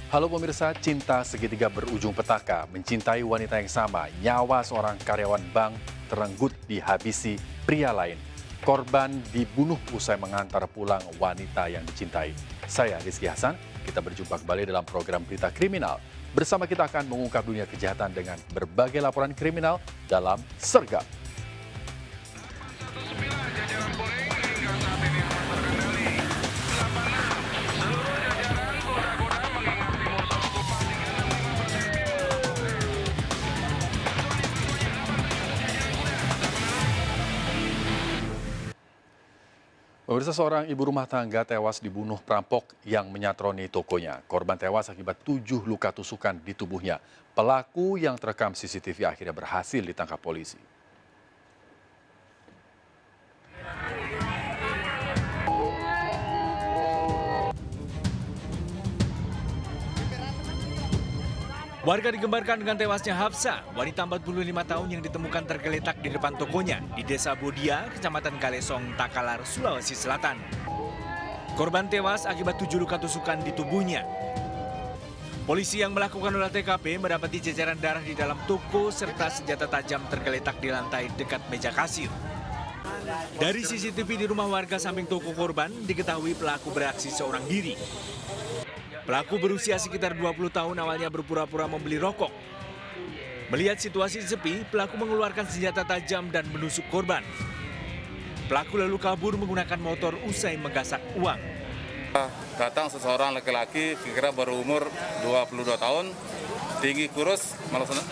Halo pemirsa, cinta segitiga berujung petaka, mencintai wanita yang sama, nyawa seorang karyawan bank terenggut dihabisi pria lain. Korban dibunuh usai mengantar pulang wanita yang dicintai. Saya Rizky Hasan, kita berjumpa kembali dalam program Berita Kriminal. Bersama kita akan mengungkap dunia kejahatan dengan berbagai laporan kriminal dalam Sergap. Pemirsa, seorang ibu rumah tangga tewas dibunuh perampok yang menyatroni tokonya. Korban tewas akibat 7 luka tusukan di tubuhnya. Pelaku yang terekam CCTV akhirnya berhasil ditangkap polisi. Warga digembarkan dengan tewasnya Hafsah, wanita 45 tahun yang ditemukan tergeletak di depan tokonya di Desa Bodia, Kecamatan Galesong, Takalar, Sulawesi Selatan. Korban tewas akibat 7 luka tusukan di tubuhnya. Polisi yang melakukan olah TKP mendapati jajaran darah di dalam toko serta senjata tajam tergeletak di lantai dekat meja kasir. Dari CCTV di rumah warga samping toko korban diketahui pelaku beraksi seorang diri. Pelaku berusia sekitar 20 tahun awalnya berpura-pura membeli rokok. Melihat situasi sepi, pelaku mengeluarkan senjata tajam dan menusuk korban. Pelaku lalu kabur menggunakan motor usai menggasak uang. Datang seseorang laki-laki kira-kira berumur 22 tahun, tinggi kurus,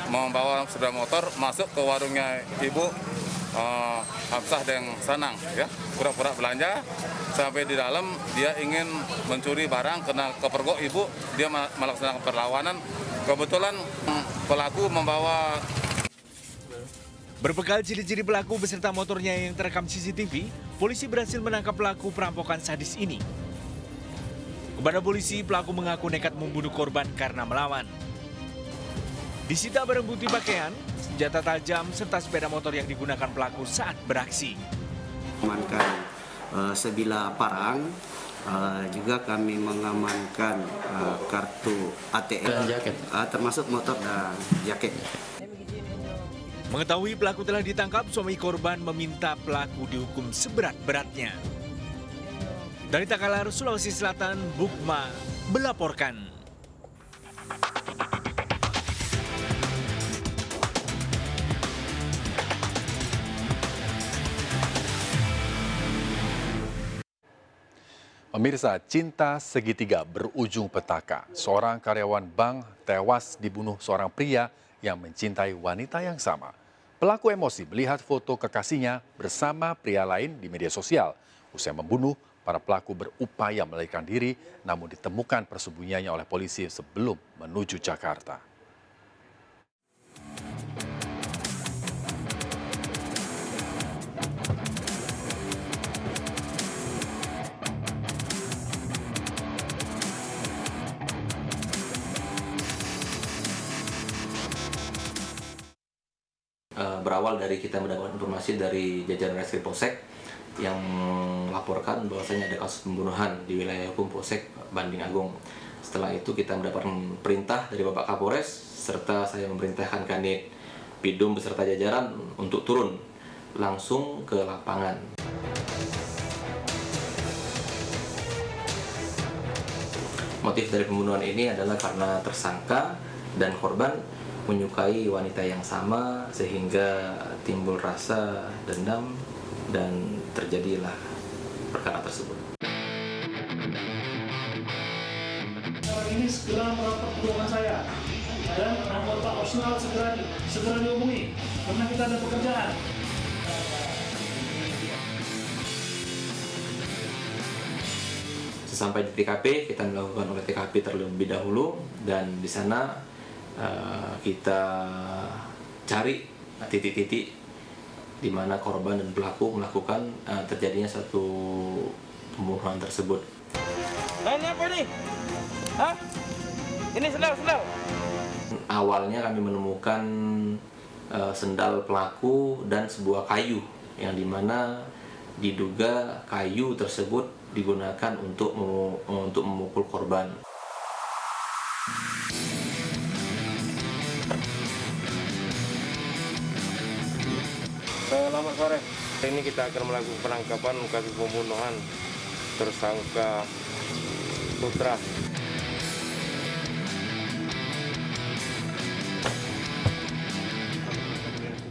membawa sepeda motor masuk ke warungnya ibu Hafsah dengan Sanang, ya, pura-pura belanja. Sampai di dalam dia ingin mencuri barang, kena kepergok ibu, dia melaksanakan perlawanan. Kebetulan pelaku membawa. Berbekal ciri-ciri pelaku beserta motornya yang terekam CCTV, polisi berhasil menangkap pelaku perampokan sadis ini. Kepada polisi, pelaku mengaku nekat membunuh korban karena melawan. Disita barang bukti pakaian, senjata tajam, serta sepeda motor yang digunakan pelaku saat beraksi. Mengamankan sebilah parang, juga kami mengamankan kartu ATM, termasuk motor dan jaket. Mengetahui pelaku telah ditangkap, suami korban meminta pelaku dihukum seberat-beratnya. Dari Takalar, Sulawesi Selatan, Bukma melaporkan. Pemirsa, cinta segitiga berujung petaka. Seorang karyawan bank tewas dibunuh seorang pria yang mencintai wanita yang sama. Pelaku emosi melihat foto kekasihnya bersama pria lain di media sosial. Usai membunuh, para pelaku berupaya melarikan diri, namun ditemukan persembunyiannya oleh polisi sebelum menuju Jakarta. Berawal dari kita mendapat informasi dari jajaran Reskrim Polsek yang melaporkan bahwasanya ada kasus pembunuhan di wilayah hukum Polsek Banding Agung. Setelah itu kita mendapatkan perintah dari Bapak Kapolres serta saya memerintahkan Kanit Bidum beserta jajaran untuk turun langsung ke lapangan. Motif dari pembunuhan ini adalah karena tersangka dan korban menyukai wanita yang sama sehingga timbul rasa dendam dan terjadilah perkara tersebut. Ini segera merapat ke ruangan saya dan anggota opsional segera dihubungi karena kita ada pekerjaan. Sesampai di TKP, kita melakukan oleh TKP terlebih dahulu dan di sana kita cari titik-titik di mana korban dan pelaku melakukan terjadinya satu pembunuhan tersebut. Ini apa ini? Hah? Ini sendal. Awalnya kami menemukan sendal pelaku dan sebuah kayu yang dimana diduga kayu tersebut digunakan untuk memukul korban. selamat sore. Ini kita akan melakukan penangkapan kasus pembunuhan tersangka Putra.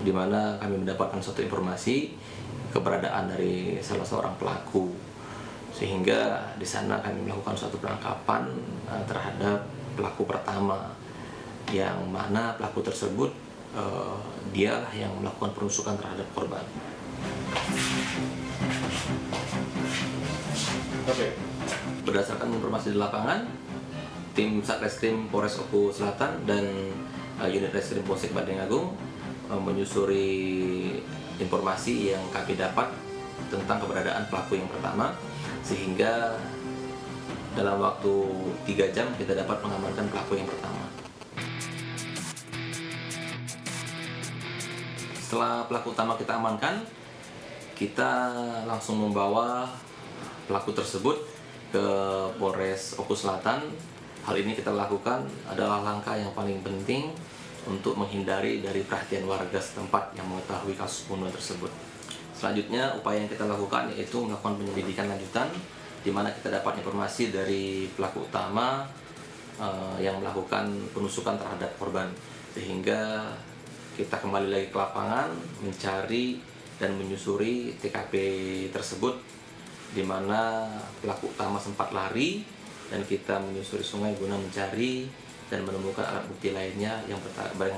Di mana kami mendapatkan suatu informasi keberadaan dari salah seorang pelaku, sehingga di sana kami melakukan suatu penangkapan terhadap pelaku pertama, yang mana pelaku tersebut dialah yang melakukan penusukan terhadap korban. Berdasarkan informasi di lapangan, tim Satreskrim Polres Oku Selatan dan unit Reskrim Polsek Banding Agung menyusuri informasi yang kami dapat tentang keberadaan pelaku yang pertama, sehingga dalam waktu 3 jam kita dapat mengamankan pelaku yang pertama. Setelah pelaku utama kita amankan, kita langsung membawa pelaku tersebut ke Polres Oku Selatan. Hal ini kita lakukan adalah langkah yang paling penting untuk menghindari dari perhatian warga setempat yang mengetahui kasus pembunuhan tersebut. Selanjutnya, upaya yang kita lakukan yaitu melakukan penyelidikan lanjutan, di mana kita dapat informasi dari pelaku utama yang melakukan penusukan terhadap korban, sehingga kita kembali lagi ke lapangan mencari dan menyusuri TKP tersebut, di mana pelaku utama sempat lari dan kita menyusuri sungai guna mencari dan menemukan alat bukti lainnya yang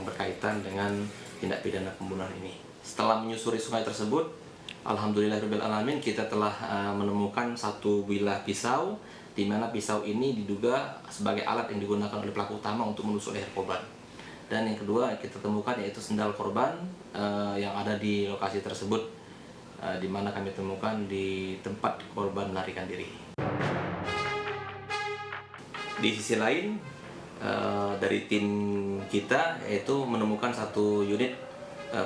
berkaitan dengan tindak pidana pembunuhan ini. Setelah menyusuri sungai tersebut, alhamdulillahirrahmanirrahim, kita telah menemukan satu bilah pisau, di mana pisau ini diduga sebagai alat yang digunakan oleh pelaku utama untuk menusuk leher korban. Dan yang kedua kita temukan yaitu sendal korban yang ada di lokasi tersebut, di mana kami temukan di tempat korban melarikan diri. Di sisi lain, dari tim kita yaitu menemukan satu unit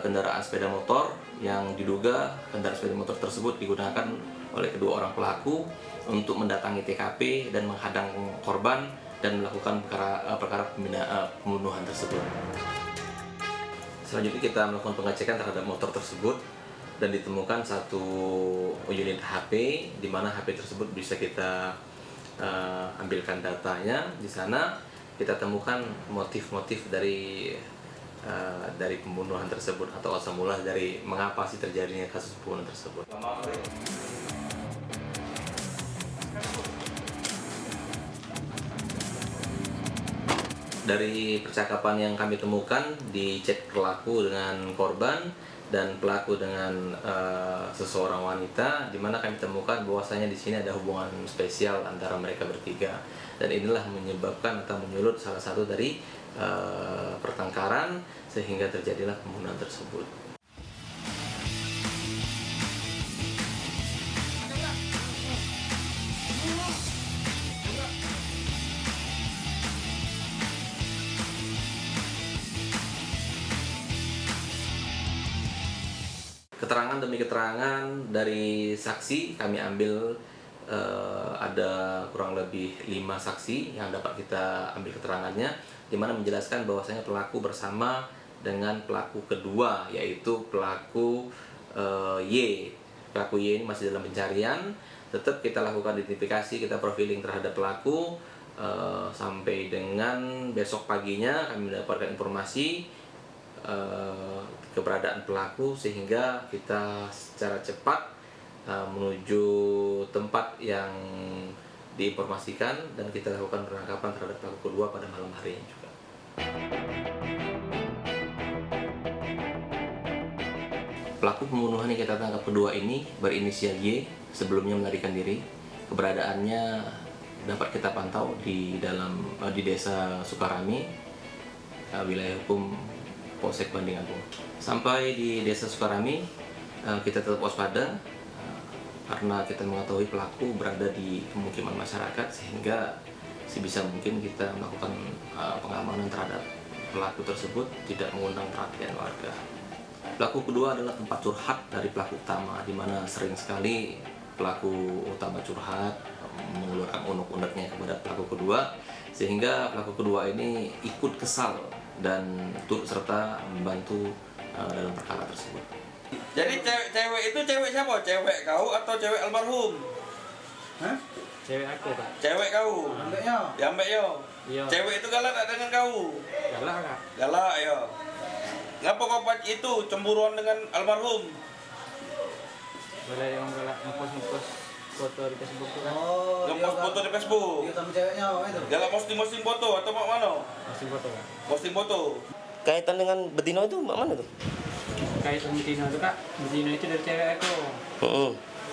kendaraan sepeda motor yang diduga kendaraan sepeda motor tersebut digunakan oleh kedua orang pelaku untuk mendatangi TKP dan menghadang korban dan melakukan perkara pembunuhan tersebut. Selanjutnya kita melakukan pengecekan terhadap motor tersebut dan ditemukan satu unit HP, di mana HP tersebut bisa kita ambilkan datanya. Di sana kita temukan motif-motif dari pembunuhan tersebut atau asal mula dari mengapa sih terjadinya kasus pembunuhan tersebut. Dari percakapan yang kami temukan di chat pelaku dengan korban dan pelaku dengan seseorang wanita, di mana kami temukan bahwasanya di sini ada hubungan spesial antara mereka bertiga, dan inilah menyebabkan atau menyulut salah satu dari pertengkaran sehingga terjadilah pembunuhan tersebut. Keterangan demi keterangan dari saksi kami ambil, ada kurang lebih 5 saksi yang dapat kita ambil keterangannya, di mana menjelaskan bahwasanya pelaku bersama dengan pelaku kedua, yaitu pelaku Y. Pelaku Y ini masih dalam pencarian. Tetap kita lakukan identifikasi, kita profiling terhadap pelaku sampai dengan besok paginya kami mendapatkan informasi keberadaan pelaku, sehingga kita secara cepat menuju tempat yang diinformasikan dan kita lakukan penangkapan terhadap pelaku kedua pada malam harinya juga. Pelaku pembunuhan yang kita tangkap kedua ini berinisial Y, sebelumnya melarikan diri. Keberadaannya dapat kita pantau di desa Sukarami, wilayah hukum Polsek Banding Agung. Sampai di desa Sukarami, kita tetap waspada karena kita mengetahui pelaku berada di pemukiman masyarakat, sehingga sebisa mungkin kita melakukan pengamanan terhadap pelaku tersebut, tidak mengundang perhatian warga. Pelaku kedua adalah tempat curhat dari pelaku utama, di mana sering sekali pelaku utama curhat, mengeluarkan unek-uneknya kepada pelaku kedua, sehingga pelaku kedua ini ikut kesal dan turut serta membantu dalam perkara tersebut. Jadi cewek itu cewek siapa? Cewek kau atau cewek almarhum? Hah? Cewek aku, Pak. Cewek kau. Ambeknya. Ya ambek yo. Iya. Cewek itu galak tak dengan kau? Galak, Kak. Galak yo. Ngapa kau itu cemburuan dengan almarhum? Boleh yang galak ngepost foto di Facebook tuh kan. Ngepost foto di Facebook. Iya, sama ceweknya itu. Galak posting foto atau mak mana? Masih foto, Kak. Posting foto. Kaitan dengan betina itu mak mana tuh? Kaitan betina itu, Kak. Betina itu dari cewek aku.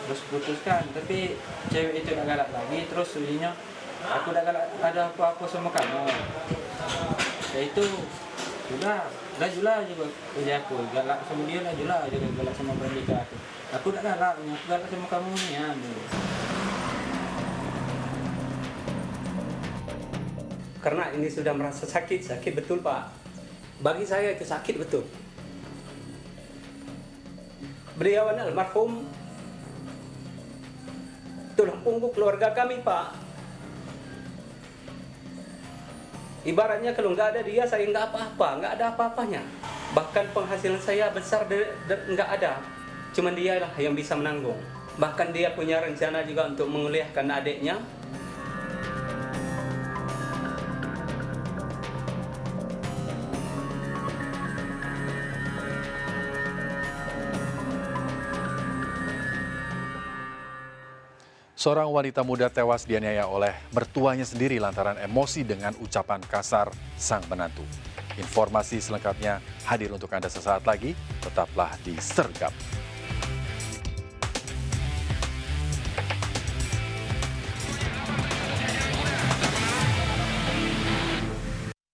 Terus putuskan, tapi cewek itu gak galak lagi. Terus ujinya, aku udah galak ada apa-apa sama kamu. Ya itu, udah jula juga uji aku. Galak sama dia lah jula juga galak sama Brandika aku. Aku udah galak sama kamu nih ya. Karena ini sudah merasa sakit betul Pak. Bagi saya itu sakit betul. Beliau almarhum tulang punggung keluarga kami Pak. Ibaratnya kalau nggak ada dia saya nggak apa-apa, nggak ada apa-apanya. Bahkan penghasilan saya besar nggak ada. Cuman dia lah yang bisa menanggung. Bahkan dia punya rencana juga untuk menguliahkan adiknya. Seorang wanita muda tewas dianiaya oleh mertuanya sendiri lantaran emosi dengan ucapan kasar sang menantu. Informasi selengkapnya hadir untuk Anda sesaat lagi, tetaplah di Sergap.